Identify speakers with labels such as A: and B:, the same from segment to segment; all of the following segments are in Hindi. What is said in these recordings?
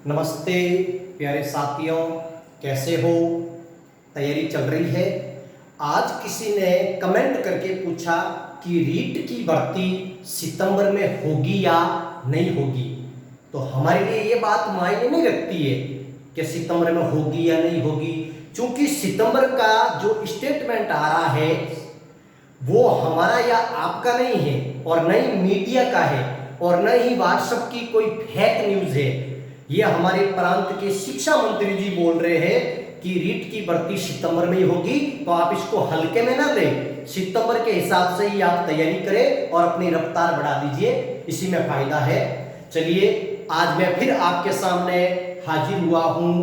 A: नमस्ते प्यारे साथियों, कैसे हो? तैयारी चल रही है। आज किसी ने कमेंट करके पूछा कि रीट की भर्ती सितंबर में होगी या नहीं होगी। तो हमारे लिए ये बात मायने नहीं रखती है कि सितंबर में होगी या नहीं होगी, क्योंकि सितंबर का जो स्टेटमेंट आ रहा है वो हमारा या आपका नहीं है और न ही मीडिया का है और न ही व्हाट्सएप की कोई फेक न्यूज है। ये हमारे प्रांत के शिक्षा मंत्री जी बोल रहे हैं कि रीट की भर्ती सितंबर में ही होगी, तो आप इसको हल्के में ना लें। सितंबर के हिसाब से ही आप तैयारी करें और अपनी रफ्तार बढ़ा दीजिए, इसी में फायदा है। चलिए, आज मैं फिर आपके सामने हाजिर हुआ हूं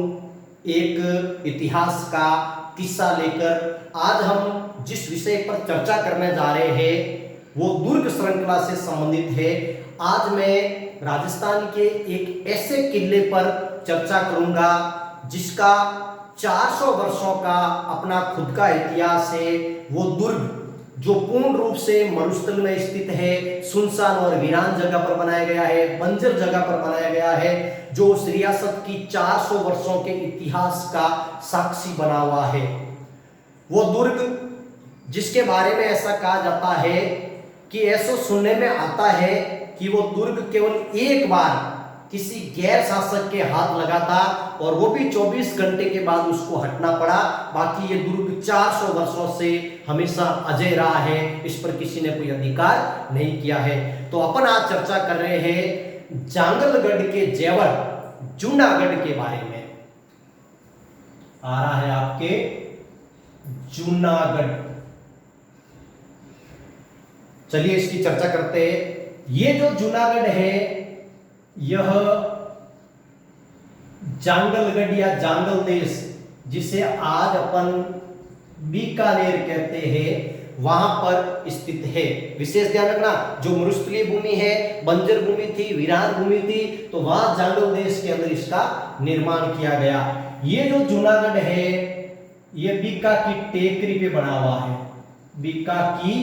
A: एक इतिहास का किस्सा लेकर। आज हम जिस विषय पर चर्चा करने जा रहे हैं वो दुर्ग श्रृंखला से संबंधित है। आज मैं राजस्थान के एक ऐसे किले पर चर्चा करूंगा जिसका 400 वर्षों का अपना खुद का इतिहास है। वो दुर्ग जो पूर्ण रूप से मरुस्थल में स्थित है, सुनसान और वीरान जगह पर बनाया गया है, बंजर जगह पर बनाया गया है, जो उस रियासत की 400 वर्षों के इतिहास का साक्षी बना हुआ है। वो दुर्ग जिसके बारे में ऐसा कहा जाता है कि ऐसा सुनने में आता है कि वो दुर्ग केवल एक बार किसी गैर शासक के हाथ लगा था और वो भी 24 घंटे के बाद उसको हटना पड़ा। बाकी ये दुर्ग 400 वर्षों से हमेशा अजय रहा है, इस पर किसी ने कोई अधिकार नहीं किया है। तो अपन आज चर्चा कर रहे हैं जांगलगढ़ के जेवर जूनागढ़ के बारे में। आ रहा है आपके जूनागढ़। चलिए इसकी चर्चा करते हैं। ये जो जूनागढ़ है यह जांगलगढ़ या जांगल देश, जिसे आज अपन बीकानेर कहते हैं, वहां पर स्थित है। विशेष ध्यान रखना, जो मरुस्थलीय भूमि है, बंजर भूमि थी, वीरान भूमि थी, तो वहां जांगल देश के अंदर इसका निर्माण किया गया। ये जो जूनागढ़ है ये बीका की टेकरी पे बना हुआ है, बीका की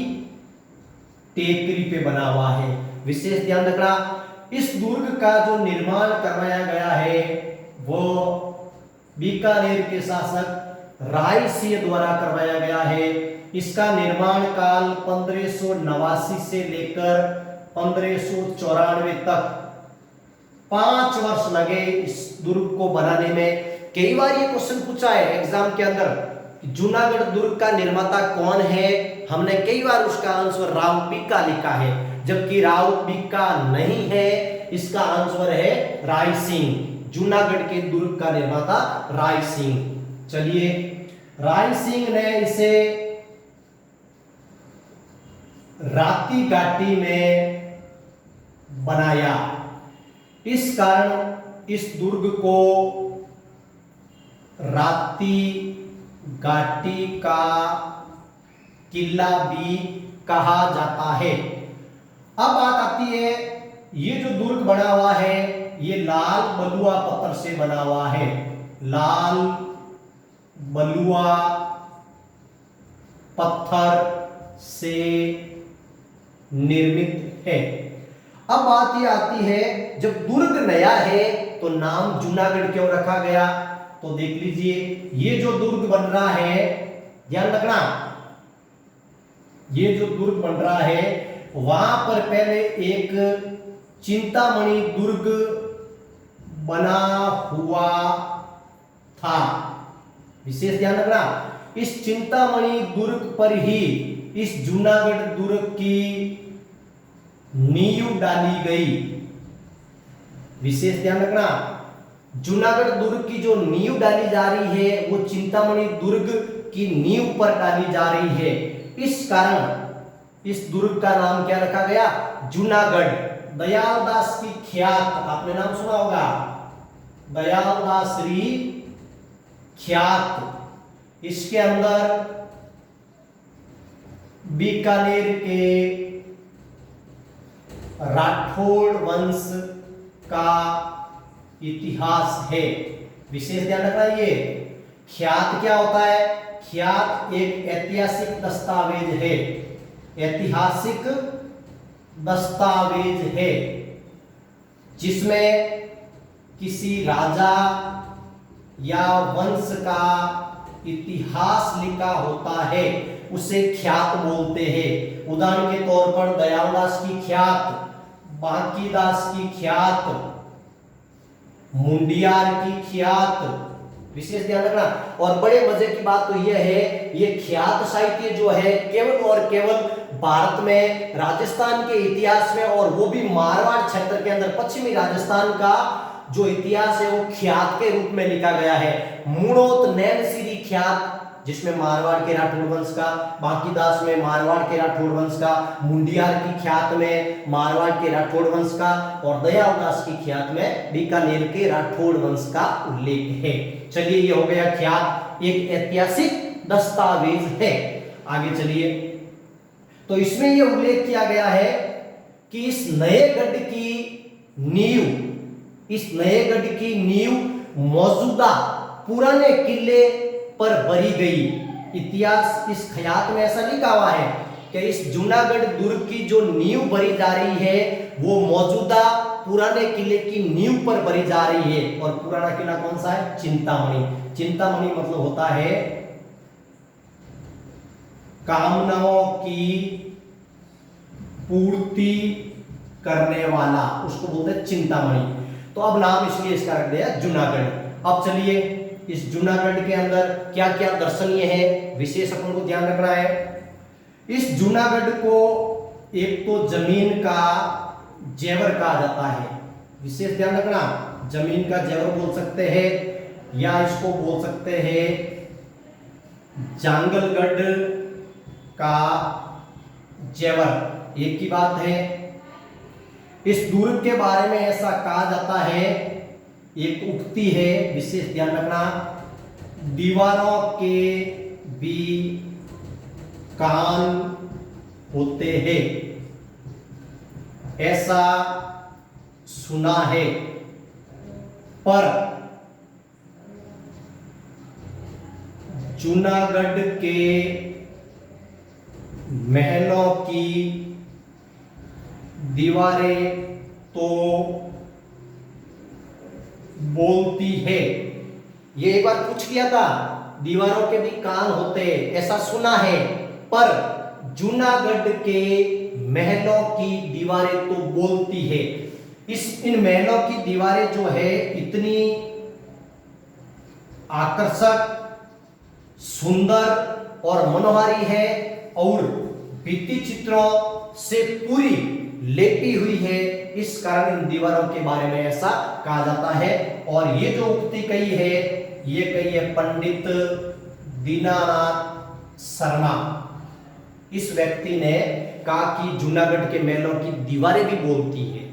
A: टेकरी पे बना हुआ है। विशेष ध्यान रखना, इस दुर्ग का जो निर्माण करवाया गया है वो बीकानेर के शासक राय सिंह द्वारा करवाया गया है। इसका निर्माण काल 1589 से लेकर 1594 तक 5 वर्ष लगे इस दुर्ग को बनाने में। कई बार ये क्वेश्चन पूछा है एग्जाम के अंदर, जूनागढ़ दुर्ग का निर्माता कौन है। हमने कई बार उसका आंसर राव बीका लिखा है, जबकि राव बीका नहीं है, इसका आंसर है राय सिंह। जूनागढ़ के दुर्ग का निर्माता राय सिंह। चलिए, राय सिंह ने इसे राती घाटी में बनाया। इस कारण इस दुर्ग को राती घाटी का किला भी कहा जाता है। अब बात आती है, ये जो दुर्ग बना हुआ है ये लाल बलुआ पत्थर से बना हुआ है, लाल बलुआ पत्थर से निर्मित है। अब बात ये आती है, जब दुर्ग नया है तो नाम जूनागढ़ क्यों रखा गया? तो देख लीजिए, ये जो दुर्ग बन रहा है, ध्यान रखना, ये जो दुर्ग बन रहा है वहां पर पहले एक चिंतामणि दुर्ग बना हुआ था। विशेष ध्यान रखना, इस चिंतामणि दुर्ग पर ही इस जूनागढ़ दुर्ग की नींव डाली गई। विशेष ध्यान रखना, जूनागढ़ दुर्ग की जो नींव डाली जा रही है वो चिंतामणि दुर्ग की नींव पर डाली जा रही है। इस कारण इस दुर्ग का नाम क्या रखा गया? जूनागढ़। दयालदास की ख्यात, आपने नाम सुना होगा, दयालदास री ख्यात। इसके अंदर बीकानेर के राठौड़ वंश का इतिहास है। विशेष ध्यान रखना, ये ख्यात क्या होता है? ख्यात एक ऐतिहासिक दस्तावेज है, ऐतिहासिक दस्तावेज है जिसमें किसी राजा या वंश का इतिहास लिखा होता है उसे ख्यात बोलते हैं। उदाहरण के तौर पर दयालदास की ख्यात, बांकीदास की ख्यात, मुंडियार की ख्यात, विशेष ध्यान रखना। और बड़े मजे की बात तो यह है, ये ख्यात साहित्य जो है केवल और केवल भारत में राजस्थान के इतिहास में, और वो भी मारवाड़ क्षेत्र के अंदर पश्चिमी राजस्थान का जो इतिहास है वो ख्यात के रूप में लिखा गया है। मूणोत नैनसिरी ख्यात, जिसमें मारवाड़ के राठौड़ वंश का, बांकीदास में मारवाड़ के राठौड़ वंश का, मुंडियार की ख्यात में मारवाड़ के राठौड़ वंश का, और दयालदास की ख्यात में बीकानेर के राठौड़ वंश का उल्लेख है। चलिए, ये हो गया ख्यात, एक ऐतिहासिक दस्तावेज है। आगे चलिए, तो इसमें यह उल्लेख किया गया है कि इस नए गढ़ की नींव मौजूदा पुराने किले पर भरी गई। इतिहास इस ख्यात में ऐसा लिखा हुआ है कि इस जूनागढ़ दुर्ग की जो नींव भरी जा रही है वो मौजूदा पुराने किले की नींव पर भरी जा रही है। और पुराना किला कौन सा है? चिंतामणि। चिंतामणि मतलब होता है कामनाओं की पूर्ति करने वाला, उसको बोलते हैं चिंतामणि। तो अब नाम इसलिए इसका रख दिया जूनागढ़। अब चलिए, इस जूनागढ़ के अंदर क्या क्या दर्शनीय है, विशेष अपन को ध्यान रखना है। इस जूनागढ़ को एक तो जमीन का जेवर कहा जाता है, विशेष ध्यान रखना, जमीन का जेवर बोल सकते हैं, या इसको बोल सकते हैं जांगलगढ़ का जेवर, एक ही बात है। इस दुर्ग के बारे में ऐसा कहा जाता है, एक उक्ति है, विशेष ध्यान रखना, दीवारों के भी कान होते हैं, ऐसा सुना है, पर जूनागढ़ के महलों की दीवारें तो बोलती है। ये एक बार पूछ लिया था, दीवारों के भी कान होते ऐसा सुना है, पर जूनागढ़ के महलों की दीवारें तो बोलती है। इन महलों की दीवारें जो है इतनी आकर्षक, सुंदर और मनोहारी है, और भित्ति चित्रों से पूरी लेपी हुई है, इस कारण इन दीवारों के बारे में ऐसा कहा जाता है। और ये जो उक्ति कही है, ये कही है पंडित दीनानाथ शर्मा। इस व्यक्ति ने कहा कि जूनागढ़ के महलों की दीवारें भी बोलती है,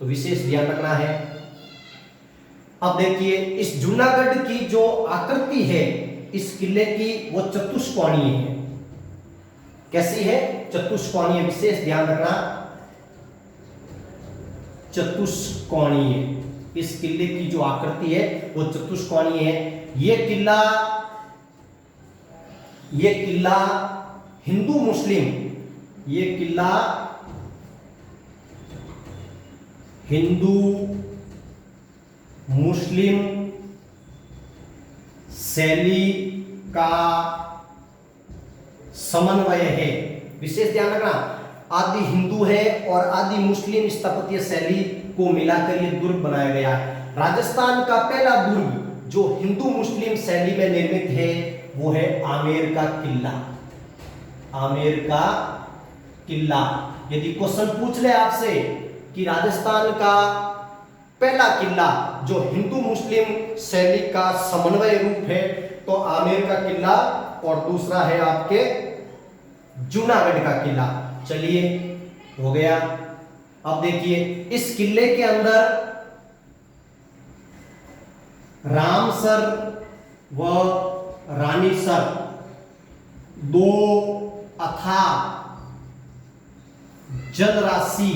A: तो विशेष ध्यान रखना है। अब देखिए, इस जूनागढ़ की जो आकृति है इस किले की, वो चतुष्कोणीय है। कैसी है? चतुष्कोणीय, विशेष ध्यान रखना, चतुष्कोणीय। इस किले की जो आकृति है वो चतुष्कोणीय है। ये किला हिंदू मुस्लिम, ये किला हिंदू मुस्लिम शैली का समन्वय है। विशेष ध्यान रखना, आदि हिंदू है और आदि मुस्लिम स्थापत्य शैली को मिलाकर यह दुर्ग बनाया गया है। राजस्थान का पहला दुर्ग जो हिंदू मुस्लिम शैली में निर्मित है वो है आमेर का किला। आमेर का किला। यदि क्वेश्चन पूछ ले आपसे कि राजस्थान का पहला किला जो हिंदू मुस्लिम शैली का समन्वय रूप है, तो आमेर का किला, और दूसरा है आपके जूनागढ़ का किला। चलिए, हो गया। अब देखिए, इस किले के अंदर रामसर व रानीसर दो अथाह जल राशि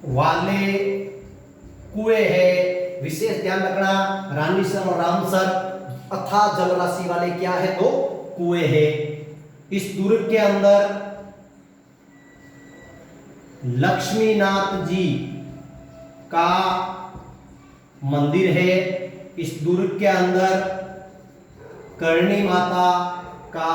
A: वाले कुएं है। विशेष ध्यान रखना, रानीसर और रामसर अथाह जल राशि वाले क्या है? दो कुएं है। इस दुर्ग के अंदर लक्ष्मीनाथ जी का मंदिर है। इस दुर्ग के अंदर करणी माता का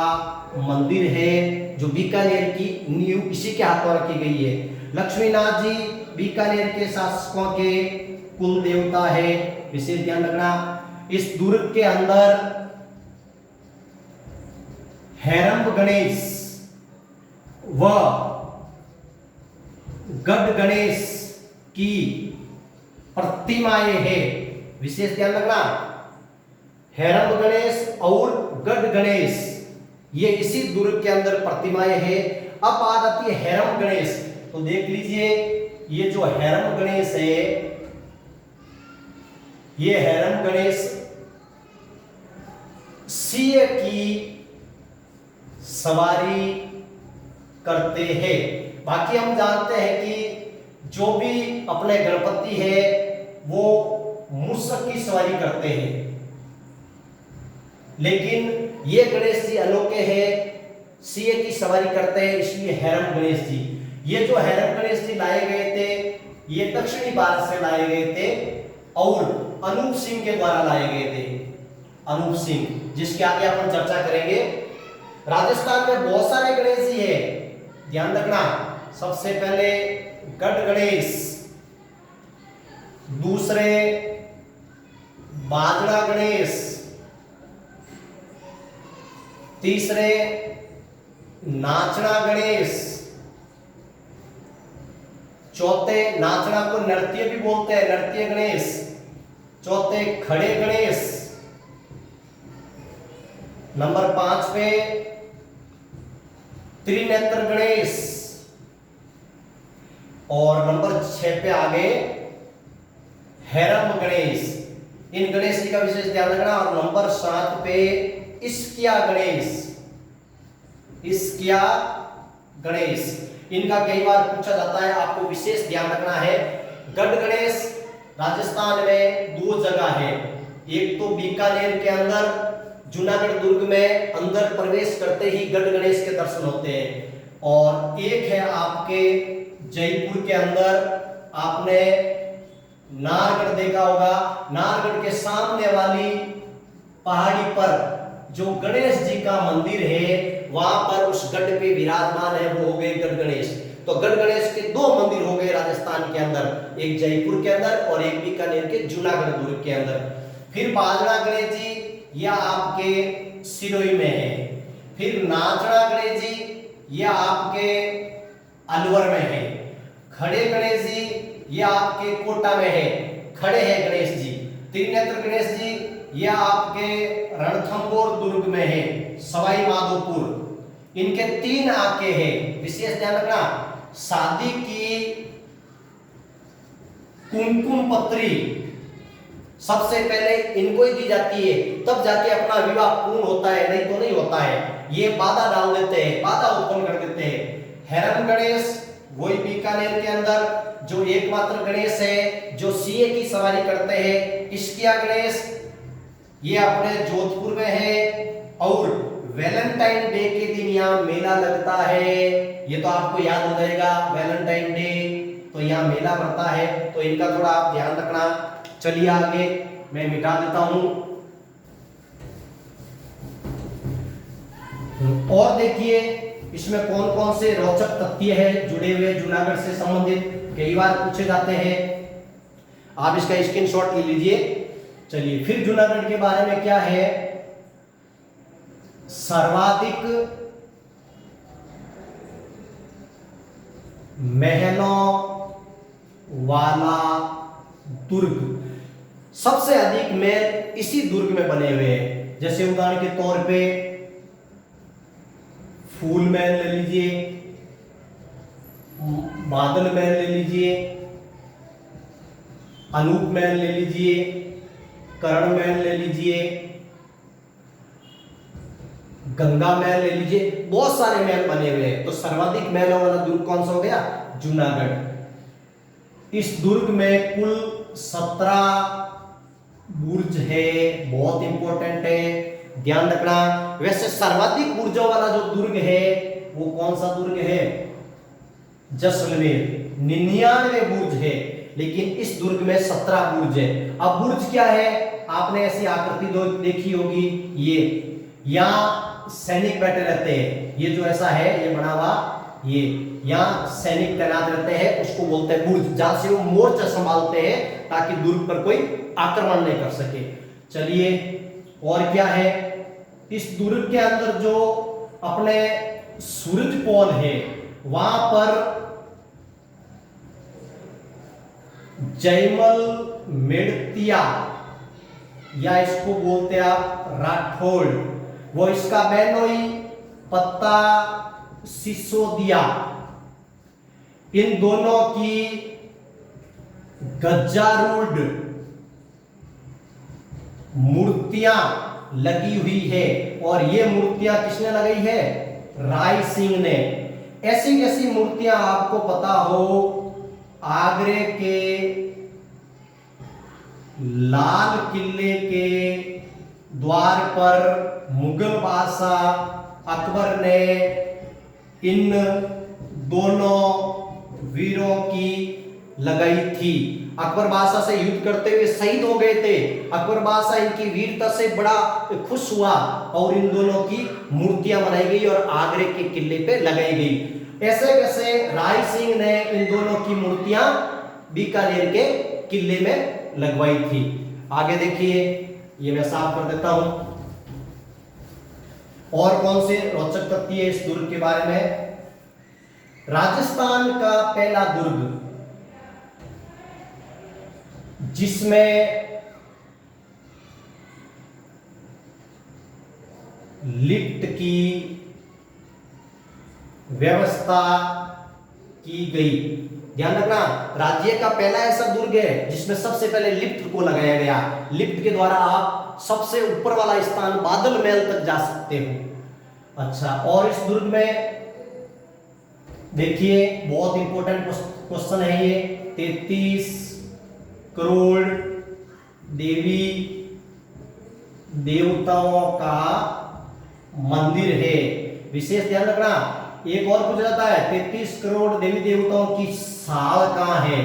A: मंदिर है जो बीकानेर की नींव इसी के हाथों रखी गई है। लक्ष्मीनाथ जी बीकानेर के शासकों के कुल देवता है, विशेष ध्यान रखना। इस दुर्ग के अंदर हेरंब गणेश व गढ़ गणेश की प्रतिमाएं है, विशेष ध्यान रखना। हेरंब गणेश और गढ़ गणेश ये इसी दुर्ग के अंदर प्रतिमाएं है। अब बात आती है हेरंब गणेश, तो देख लीजिए ये जो हेरंब गणेश है, ये हेरंब गणेश सिंह की सवारी करते हैं। बाकी हम जानते हैं कि जो भी अपने गणपति है वो मूषक की सवारी करते हैं, लेकिन ये गणेश जी अनोखे हैं, सिंह की सवारी करते हैं, इसलिए हेरंब गणेश जी। ये जो हेरंब गणेश जी लाए गए थे ये दक्षिणी भारत से लाए गए थे और अनूप सिंह के द्वारा लाए गए थे। अनूप सिंह, जिसके आगे अपन चर्चा करेंगे। राजस्थान में बहुत सारे गणेश जी है, ध्यान रखना। सबसे पहले गढ़ गणेश, दूसरे बाजरा गणेश, तीसरे नाचना गणेश, चौथे नाचना को नृत्य भी बोलते हैं, नृत्य गणेश, चौथे खड़े गणेश, नंबर 5 पे त्रिनेत्र गणेश और नंबर 6 पे आगे हेरंब गणेश। इन गणेश जी का विशेष ध्यान रखना। और नंबर 7 पे इस्किया गणेश, इस्किया गणेश। इनका कई बार पूछा जाता है, आपको विशेष ध्यान रखना है। गढ़ गणेश राजस्थान में 2 जगह है, एक तो बीकानेर के अंदर जूनागढ़ दुर्ग में अंदर प्रवेश करते ही गढ़ गणेश के दर्शन होते हैं, और एक है आपके जयपुर के अंदर। आपने नारगढ़ देखा होगा, नारगढ़ के सामने वाली पहाड़ी पर जो गणेश जी का मंदिर है वहां पर उस गढ़ पे विराजमान है, वो हो गए गढ़ गणेश। तो गढ़ गणेश के 2 मंदिर हो गए राजस्थान के अंदर, एक जयपुर के अंदर और एक बीकानेर के जूनागढ़ दुर्ग के अंदर। फिर बाजरा गणेश जी यह आपके सिरोही में है। फिर नाचना गणेश जी यह आपके अलवर में है। खड़े गणेश जी यह आपके कोटा में है, खड़े हैं गणेश जी। त्रिनेत्र गणेश जी यह आपके रणथंभौर दुर्ग में है, सवाई माधोपुर। इनके 3 आंखें हैं, विशेष ध्यान रखना। शादी की कुमकुम पत्री सबसे पहले इनको ही दी जाती है, तब जाके अपना विवाह पूर्ण होता है, नहीं तो नहीं होता है। ये बाधा डाल देते हैं, बाधा उत्पन्न कर देते हैं। हेरंब गणेश वही बीकानेर के अंदर जो एकमात्र गणेश है जो सिंह की सवारी करते हैं। इस्किया गणेश ये अपने जोधपुर में है, और वैलेंटाइन डे के दिन यहाँ मेला लगता है। ये तो आपको याद हो जाएगा, वैलेंटाइन डे तो यहाँ मेला पड़ता है, तो इनका थोड़ा आप ध्यान रखना। चलिए आगे मैं मिटा देता हूं। और देखिए इसमें कौन कौन से रोचक तथ्य है जुड़े हुए जूनागढ़ से संबंधित, कई बार पूछे जाते हैं। आप इसका स्क्रीनशॉट ले लीजिए। चलिए फिर जूनागढ़ के बारे में क्या है। सर्वाधिक महलों वाला दुर्ग, सबसे अधिक महल इसी दुर्ग में बने हुए हैं। जैसे उदाहरण के तौर पे फूल महल ले लीजिए, बादल महल ले लीजिए, अनूप महल ले लीजिए, कर्ण महल ले लीजिए, गंगा महल ले लीजिए, बहुत सारे महल बने हुए हैं। तो सर्वाधिक महलों वाला दुर्ग कौन सा हो गया? जूनागढ़। इस दुर्ग में कुल 17 बुर्ज है, बहुत इंपॉर्टेंट है, ध्यान रखना। वैसे सर्वाधिक बुर्जों वाला जो दुर्ग है वो कौन सा दुर्ग है? जैसलमेर, 99 बुर्ज है। लेकिन इस दुर्ग में 17 बुर्ज है। अब बुर्ज क्या है, आपने ऐसी आकृति देखी होगी, ये यहाँ सैनिक बैठे रहते हैं, ये जो ऐसा है ये बना हुआ, ये यहाँ सैनिक तैनात रहते हैं, उसको बोलते हैं बुर्ज, जहां से वो मोर्चा संभालते हैं ताकि दुर्ग पर कोई आक्रमण नहीं कर सके। चलिए और क्या है, इस दुर्ग के अंदर जो अपने सूरज पोल है वहां पर जयमल मेड़तिया या इसको बोलते हैं आप राठौड़, वो इसका बहनोई पत्ता सिसोदिया, इन दोनों की गजारूढ़ मूर्तियां लगी हुई है। और ये मूर्तियां किसने लगाई है, राय सिंह ने। ऐसी कैसी मूर्तियां आपको पता हो, आगरे के लाल किले के द्वार पर मुगल बादशाह अकबर ने इन दोनों वीरों की लगाई थी। अकबर बादशाह से युद्ध करते हुए शहीद हो गए थे। अकबर बादशाह इनकी वीरता से बड़ा खुश हुआ और इन दोनों की मूर्तियां बनाई गई और आगरे के किले पे लगाई गई। ऐसे कैसे राय सिंह ने इन दोनों की मूर्तियां बीकानेर के किले में लगवाई थी। आगे देखिए, ये मैं साफ कर देता हूं। और कौन से रोचक तथ्य है इस दुर्ग के बारे में। राजस्थान का पहला दुर्ग जिसमें लिफ्ट की व्यवस्था की गई। ध्यान रखना, राज्य का पहला ऐसा दुर्ग है जिसमें सबसे पहले लिफ्ट को लगाया गया। लिफ्ट के द्वारा आप सबसे ऊपर वाला स्थान बादल महल तक जा सकते हो। अच्छा, और इस दुर्ग में देखिए बहुत इंपॉर्टेंट क्वेश्चन है ये, 33 करोड़ देवी देवताओं का मंदिर है। विशेष ध्यान रखना, एक और पूछा जाता है 33 करोड़ देवी देवताओं की साल कहां है,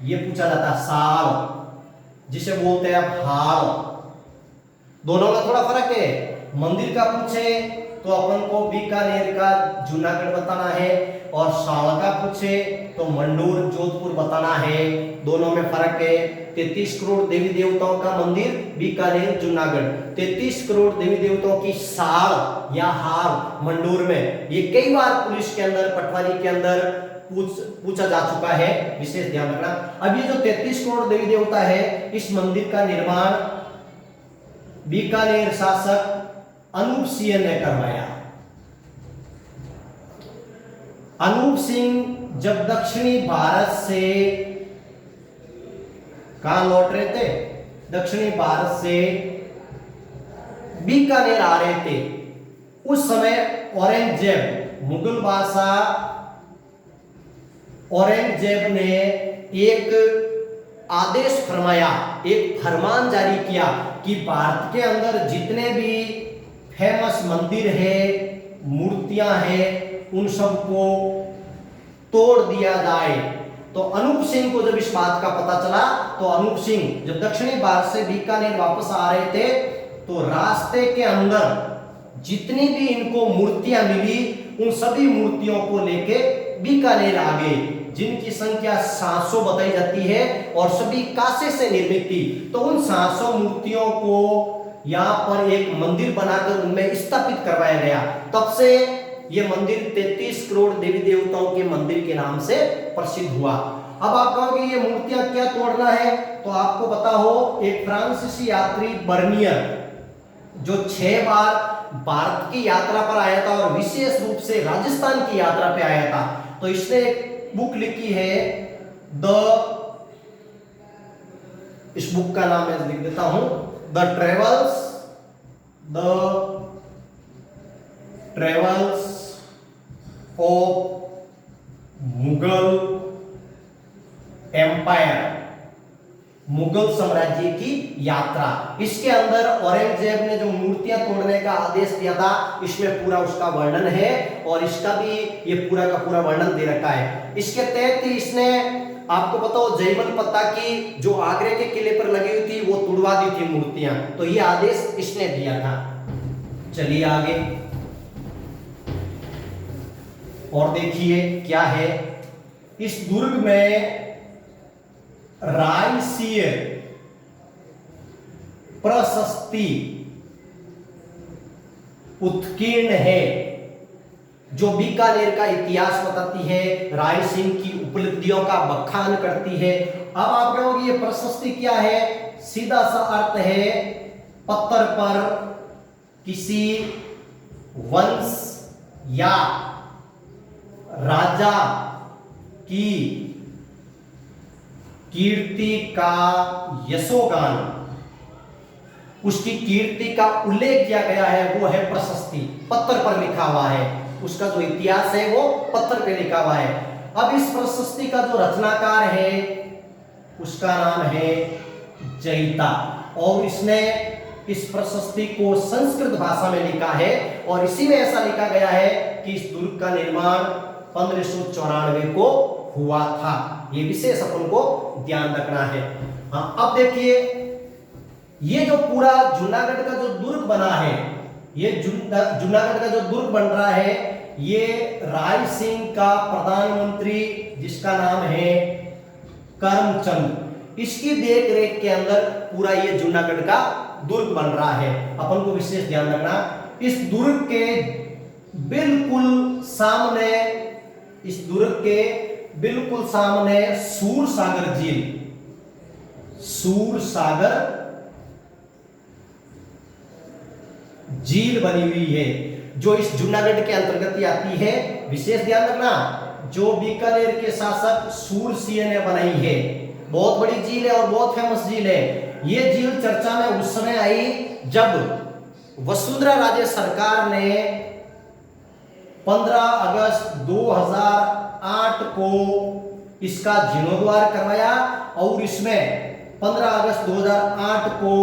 A: ये पूछा जाता है साल, जिसे बोलते हैं हाल। दोनों में थोड़ा फर्क है। मंदिर का पूछे तो अपन को बीकानेर का जूनागढ़ बताना है, और साल का पूछे तो मंडोर जोधपुर बताना है। दोनों में फर्क है। 33 करोड़ देवी देवताओं का मंदिर बीकानेर जूनागढ़, 33 करोड़ देवी देवताओं की साल या हार मंडोर में। ये कई बार पुलिस के अंदर, पटवारी के अंदर पूछा जा चुका है, विशेष ध्यान रखना। अब ये जो 33 करोड़ देवी देवता है, इस मंदिर का निर्माण बीकानेर शासक अनूप सिंह ने करवाया। अनूप सिंह जब दक्षिणी भारत से कहां लौट रहे थे, दक्षिणी भारत से बीकानेर आ रहे थे, उस समय औरंगजेब, मुगल बादशाह औरंगजेब ने एक आदेश फरमाया, एक फरमान जारी किया कि भारत के अंदर जितने भी फेमस मंदिर है, मूर्तियां हैं, उन सबको तोड़ दिया जाए। तो अनूप सिंह को जब इस बात का पता चला, तो अनूप सिंह जब दक्षिणी भारत से बीकानेर वापस आ रहे थे, तो रास्ते के अंदर जितनी भी इनको मूर्तियां मिली, उन सभी मूर्तियों को लेके बीकानेर आ गए, जिनकी संख्या 700 बताई जाती है और सभी कांसे से निर्मित थी। तो उन 700 मूर्तियों को यहाँ पर एक मंदिर बनाकर उनमें स्थापित करवाया गया। तब से ये मंदिर 33 करोड़ देवी देवताओं के मंदिर के नाम से प्रसिद्ध हुआ। अब आप कहोगे ये मूर्तियां क्या तोड़ना है, तो आपको पता हो, एक फ्रांसीसी यात्री बर्नियर जो 6 बार भारत की यात्रा पर आया था और विशेष रूप से राजस्थान की यात्रा पे आया था, तो इसने एक बुक लिखी है इस बुक का नाम मैं लिख देता हूं, the travels of Mughal empire, Mughal साम्राज्य की यात्रा। इसके अंदर औरंगजेब ने जो मूर्तियां तोड़ने का आदेश दिया था, इसमें पूरा उसका वर्णन है और इसका भी ये पूरा का पूरा वर्णन दे रखा है। इसके तहत ही इसने आपको पता हो जयमल पत्ता की जो आगरे के किले पर लगी हुई थी वो तुड़वा दी थी मूर्तियां, तो ये आदेश इसने दिया था। चलिए आगे और देखिए क्या है। इस दुर्ग में रायसीय प्रशस्ति उत्कीर्ण है, जो बीकानेर का इतिहास बताती है, राय सिंह की उपलब्धियों का बखान करती है। अब आप कहोगे ये प्रशस्ति क्या है? सीधा सा अर्थ है पत्थर पर किसी वंश या राजा की कीर्ति का यशोगान, उसकी कीर्ति का उल्लेख किया गया है, वो है प्रशस्ति। पत्थर पर लिखा हुआ है, उसका जो इतिहास है वो पत्थर पे लिखा हुआ है। अब इस प्रशस्ति का जो रचनाकार है उसका नाम है जयिता, और इसने इस प्रशस्ति को संस्कृत भाषा में लिखा है, और इसी में ऐसा लिखा गया है कि इस दुर्ग का निर्माण 1594 को हुआ था। ये विशेष अपन को ध्यान रखना है। हाँ, अब देखिए ये जो पूरा जूनागढ़ का जो दुर्ग बना है, ये जूनागढ़ का जो दुर्ग बन रहा है, ये राय सिंह का प्रधानमंत्री जिसका नाम है करमचंद, इसकी देख रेख के अंदर पूरा ये जूनागढ़ का दुर्ग बन रहा है। अपन को विशेष ध्यान रखना, इस दुर्ग के बिल्कुल सामने, इस दुर्ग के बिल्कुल सामने सूर सागर झील, सूर सागर झील बनी हुई है, जो इस जूनागढ़ के अंतर्गत ही आती है। विशेष ध्यान रखना, जो बीकानेर के शासक सूरसिंह ने बनाई है, बहुत बड़ी झील है और बहुत फेमस झील है। ये झील चर्चा में उस समय आई जब वसुंधरा राजे सरकार ने 15 अगस्त 2008 को इसका जीर्णोद्धार करवाया, और इसमें 15 अगस्त 2008 को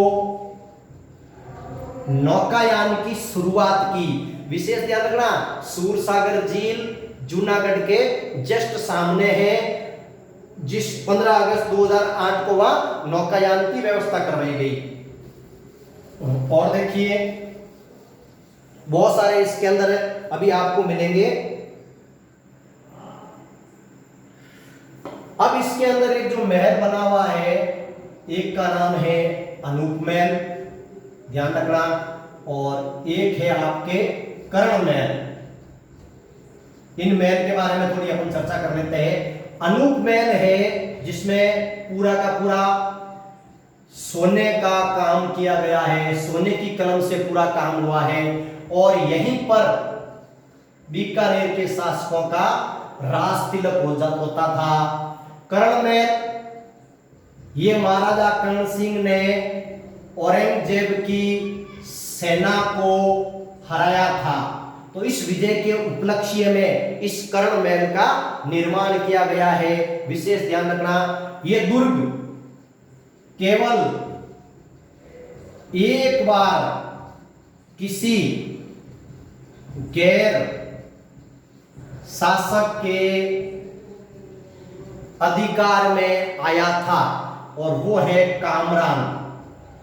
A: नौकायान की शुरुआत की। विशेष ध्यान रखना, सूरसागर झील जूनागढ़ के जस्ट सामने है, जिस 15 अगस्त 2008 को वहां नौकायान की व्यवस्था करवाई गई। और देखिए बहुत सारे इसके अंदर अभी आपको मिलेंगे। अब इसके अंदर एक जो महल बना हुआ है, एक का नाम है अनूप महल, ध्यान रखना, और एक है आपके कर्ण महल। इन महल के बारे में थोड़ी अपन चर्चा कर लेते हैं। अनूप महल है जिसमें पूरा का पूरा सोने का काम किया गया है, सोने की कलम से पूरा काम हुआ है, और यहीं पर बीकानेर के शासकों का राज तिलक होता था। कर्ण महल ये महाराजा कर्ण सिंह ने औरंगजेब की सेना को हराया था, तो इस विजय के उपलक्ष्य में इस कर्ण महल का निर्माण किया गया है। विशेष ध्यान रखना, यह दुर्ग केवल एक बार किसी गैर शासक के अधिकार में आया था, और वो है कामरान,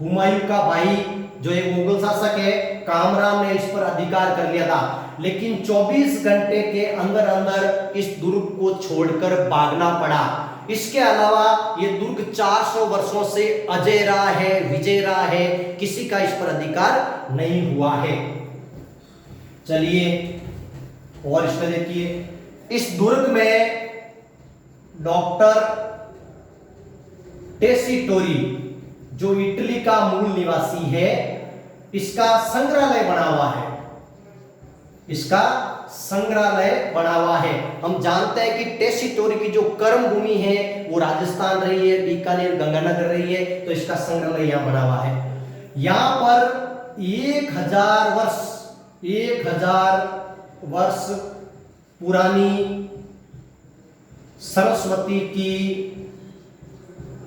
A: हुमायूं का भाई जो एक मुगल शासक है, कामरान ने इस पर अधिकार कर लिया था। लेकिन 24 घंटे के अंदर अंदर इस दुर्ग को छोड़कर भागना पड़ा। इसके अलावा ये दुर्ग 400 वर्षों से अजय रहा है, विजय रहा है, किसी का इस पर अधिकार नहीं हुआ है। चलिए और इसमें देखिए, इस दुर्ग में डॉक्टर टेसीटोरी जो इटली का मूल निवासी है, इसका संग्रहालय बना हुआ है, इसका संग्रहालय बना हुआ है। हम जानते हैं कि टेसीटोरी की जो कर्म भूमि है वो राजस्थान रही है, बीकानेर गंगानगर रही है, तो इसका संग्रहालय यहां बना हुआ है। यहां पर 1000 वर्ष पुरानी सरस्वती की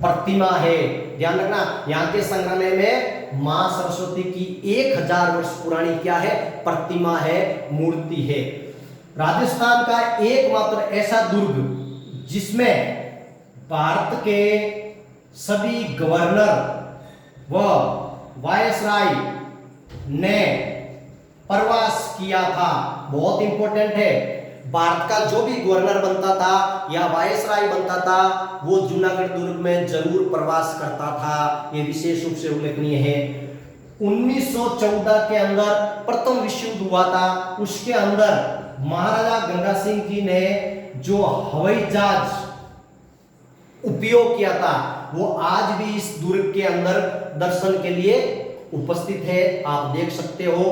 A: प्रतिमा है। ध्यान रखना, यहाँ के संग्रहालय में मां सरस्वती की 1000 वर्ष पुरानी क्या है? प्रतिमा है, मूर्ति है। राजस्थान का एकमात्र ऐसा दुर्ग जिसमें भारत के सभी गवर्नर व वायसराय ने प्रवास किया था। बहुत इंपॉर्टेंट है, भारत का जो भी गवर्नर बनता था या वायसराय बनता था वो जूनागढ़ दुर्ग में जरूर प्रवास करता था। ये विशेष रूप से उल्लेखनीय है। 1914 के अंदर प्रथम विश्व युद्ध हुआ था, उसके अंदर महाराजा गंगा सिंह जी ने जो हवाई जहाज उपयोग किया था वो आज भी इस दुर्ग के अंदर दर्शन के लिए उपस्थित है, आप देख सकते हो।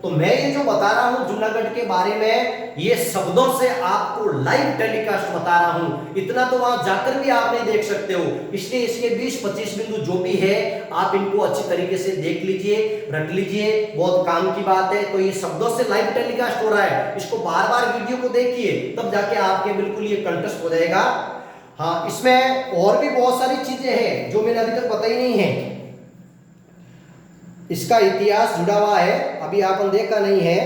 A: तो मैं ये जो बता रहा हूं जूनागढ़ के बारे में, ये शब्दों से आपको लाइव टेलीकास्ट बता रहा हूं, इतना तो वहां जाकर भी आप नहीं देख सकते हो। इसलिए इसके 20-25 बिंदु जो भी है आप इनको अच्छी तरीके से देख लीजिए, रट लीजिए, बहुत काम की बात है। तो ये शब्दों से लाइव टेलीकास्ट हो रहा है, इसको बार बार वीडियो को देखिए, तब जाके आपके बिल्कुल ये कंठस्थ हो जाएगा। हाँ, इसमें और भी बहुत सारी चीजें हैं जो मैंने अभी तक बताई नहीं है। इसका इतिहास जुड़ा हुआ है, अभी आपने देखा नहीं है।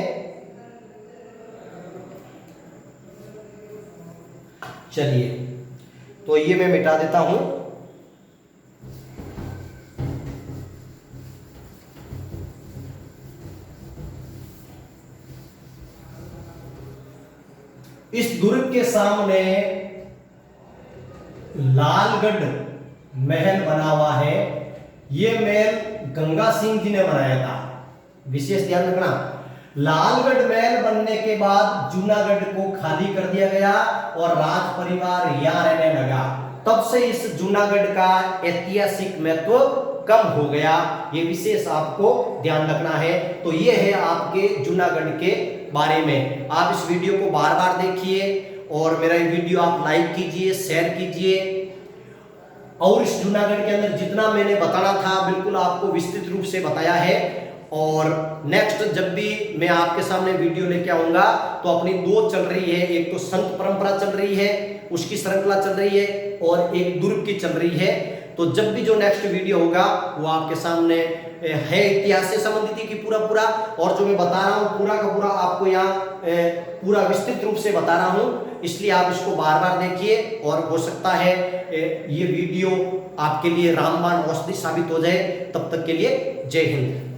A: चलिए, तो ये मैं मिटा देता हूं। इस दुर्ग के सामने लालगढ़ महल बना हुआ है। ये महल गंगा सिंह जी ने बनाया था, विशेष ध्यान रखना। लालगढ़ महल बनने के बाद जूनागढ़ को खाली कर दिया गया और राज परिवार यहां रहने लगा। तब से इस जूनागढ़ का ऐतिहासिक महत्व कम हो गया, ये विशेष आपको ध्यान रखना है। तो ये है आपके जूनागढ़ के बारे में। आप इस वीडियो को बार बार देखिए और मेरा ये वीडियो आप लाइक कीजिए, शेयर कीजिए। और इस जूनागढ़ के अंदर जितना मैंने बताना था बिल्कुल आपको विस्तृत रूप से बताया है। और नेक्स्ट जब भी मैं आपके सामने वीडियो लेके आऊंगा तो अपनी दो चल रही है, एक तो संत परंपरा चल रही है, उसकी श्रृंखला चल रही है, और एक दुर्ग की चल रही है। तो जब भी जो नेक्स्ट वीडियो होगा वो आपके सामने है इतिहास से संबंधित की पूरा और जो मैं बता रहा हूँ पूरा का पूरा आपको यहाँ पूरा विस्तृत रूप से बता रहा हूँ। इसलिए आप इसको बार बार देखिए और हो सकता है ये वीडियो आपके लिए रामबाण औषधि साबित हो जाए। तब तक के लिए जय हिंद।